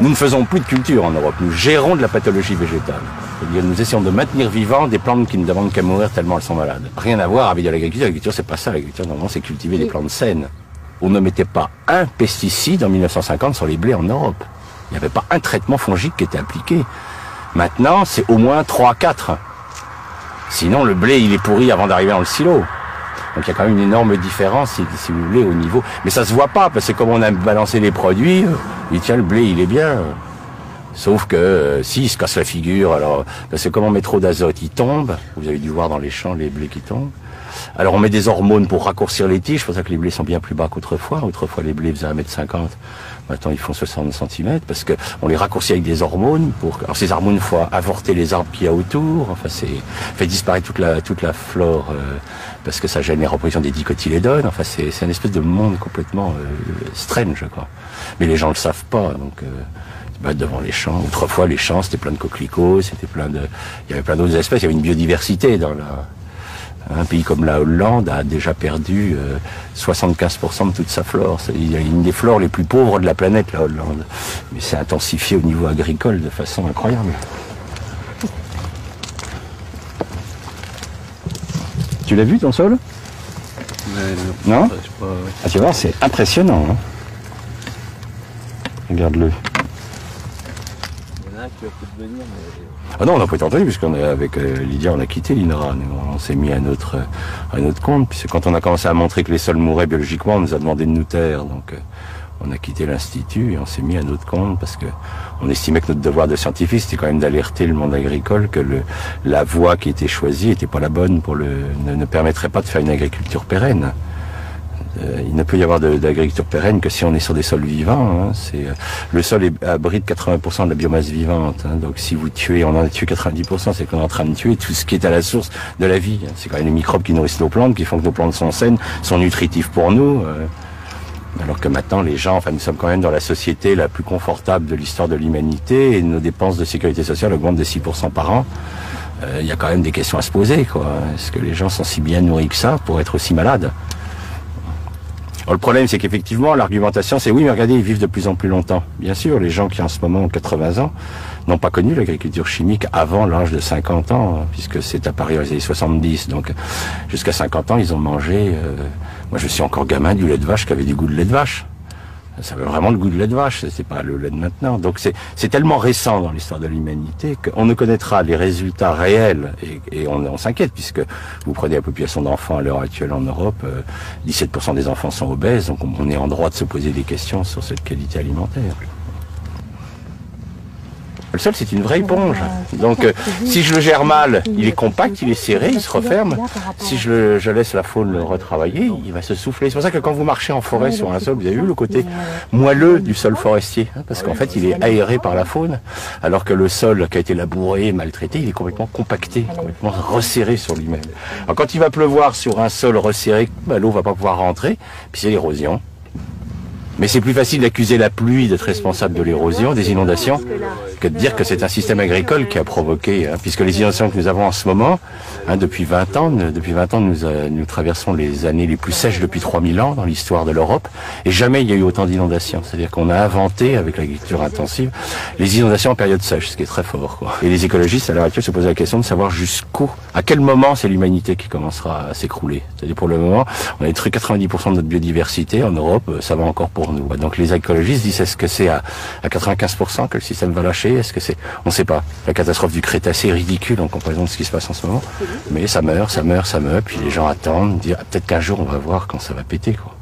Nous ne faisons plus de culture en Europe, nous gérons de la pathologie végétale. C'est-à-dire nous essayons de maintenir vivants des plantes qui ne demandent qu'à mourir tellement elles sont malades. Rien à voir avec de l'agriculture. L'agriculture, c'est pas ça. L'agriculture, normalement, c'est cultiver des plantes saines. On ne mettait pas un pesticide en 1950 sur les blés en Europe. Il n'y avait pas un traitement fongique qui était appliqué. Maintenant, c'est au moins 3-4. Sinon, le blé, il est pourri avant d'arriver dans le silo. Donc il y a quand même une énorme différence, si vous voulez, au niveau. Mais ça se voit pas, parce que comme on a balancé les produits, il tient le blé, il est bien. Sauf que si il se casse la figure, alors parce que comme on met trop d'azote, il tombe. Vous avez dû voir dans les champs les blés qui tombent. Alors on met des hormones pour raccourcir les tiges, c'est pour ça que les blés sont bien plus bas qu'autrefois. Autrefois les blés faisaient 1,50 m. Maintenant ils font 60 cm parce que on les raccourcit avec des hormones. Alors ces hormones, il faut avorter les arbres qu'il y a autour. Enfin c'est fait disparaître toute la flore parce que ça génère en production des dicotylédones. Enfin c'est une espèce de monde complètement strange quoi. Mais les gens le savent pas donc. Devant les champs. Autrefois les champs c'était plein de coquelicots, c'était il y avait plein d'autres espèces. Il y avait une biodiversité dans un pays comme la Hollande a déjà perdu 75% de toute sa flore. C'est une des flores les plus pauvres de la planète, la Hollande. Mais c'est intensifié au niveau agricole de façon incroyable. Tu l'as vu ton sol? Non? Ah, tu vois, c'est impressionnant. Hein, regarde-le. Qui va peut-être venir, mais... Ah non, on n'a pas été entendu, puisqu'on est avec Lydia, on a quitté l'INRA. On s'est mis à notre compte. Puis quand on a commencé à montrer que les sols mouraient biologiquement, on nous a demandé de nous taire. Donc on a quitté l'Institut et on s'est mis à notre compte parce que on estimait que notre devoir de scientifique, c'était quand même d'alerter le monde agricole que la voie qui était choisie n'était pas la bonne ne permettrait pas de faire une agriculture pérenne. Il ne peut y avoir d'agriculture pérenne que si on est sur des sols vivants. Hein. Le sol abrite 80% de la biomasse vivante. Hein. Donc si vous tuez, on en a tué 90%, c'est qu'on est en train de tuer tout ce qui est à la source de la vie. C'est quand même les microbes qui nourrissent nos plantes, qui font que nos plantes sont saines, sont nutritifs pour nous. Alors que maintenant, les gens, nous sommes quand même dans la société la plus confortable de l'histoire de l'humanité et nos dépenses de sécurité sociale augmentent de 6% par an. Il y a quand même des questions à se poser, quoi. Est-ce que les gens sont si bien nourris que ça pour être aussi malades ? Alors, le problème, c'est qu'effectivement, l'argumentation, c'est oui, mais regardez, ils vivent de plus en plus longtemps. Bien sûr, les gens qui en ce moment ont 80 ans n'ont pas connu l'agriculture chimique avant l'âge de 50 ans, hein, puisque c'est apparu dans les années 70. Donc, jusqu'à 50 ans, ils ont mangé, moi je suis encore gamin, du lait de vache qui avait du goût de lait de vache. Ça avait vraiment le goût de lait de vache, c'est pas le lait de maintenant. Donc c'est tellement récent dans l'histoire de l'humanité qu'on ne connaîtra les résultats réels et on s'inquiète puisque vous prenez la population d'enfants à l'heure actuelle en Europe, 17% des enfants sont obèses, donc on est en droit de se poser des questions sur cette qualité alimentaire. Le sol, c'est une vraie éponge. Donc, si je le gère mal, il est compact, il est serré, il se referme. Si je laisse la faune le retravailler, il va se souffler. C'est pour ça que quand vous marchez en forêt sur un sol, vous avez vu le côté moelleux du sol forestier. Hein, parce qu'en fait, il est aéré par la faune. Alors que le sol qui a été labouré, maltraité, il est complètement compacté, complètement resserré sur lui-même. Alors, quand il va pleuvoir sur un sol resserré, l'eau va pas pouvoir rentrer, puis c'est l'érosion. Mais c'est plus facile d'accuser la pluie d'être responsable de l'érosion, des inondations, que de dire que c'est un système agricole qui a provoqué, hein, puisque les inondations que nous avons en ce moment, hein, depuis 20 ans, nous traversons les années les plus sèches depuis 3000 ans dans l'histoire de l'Europe, et jamais il y a eu autant d'inondations. C'est-à-dire qu'on a inventé, avec l'agriculture intensive, les inondations en période sèche, ce qui est très fort, quoi. Et les écologistes, à l'heure actuelle, se posent la question de savoir à quel moment c'est l'humanité qui commencera à s'écrouler. C'est-à-dire pour le moment, on a détruit 90% de notre biodiversité en Europe, ça va encore pour nous. Donc les écologistes disent est-ce que c'est à 95% que le système va lâcher? Est-ce que c'est... On ne sait pas. La catastrophe du Crétacé est ridicule en comparaison de ce qui se passe en ce moment. Mais ça meurt, puis les gens attendent, disent peut-être qu'un jour on va voir quand ça va péter, quoi.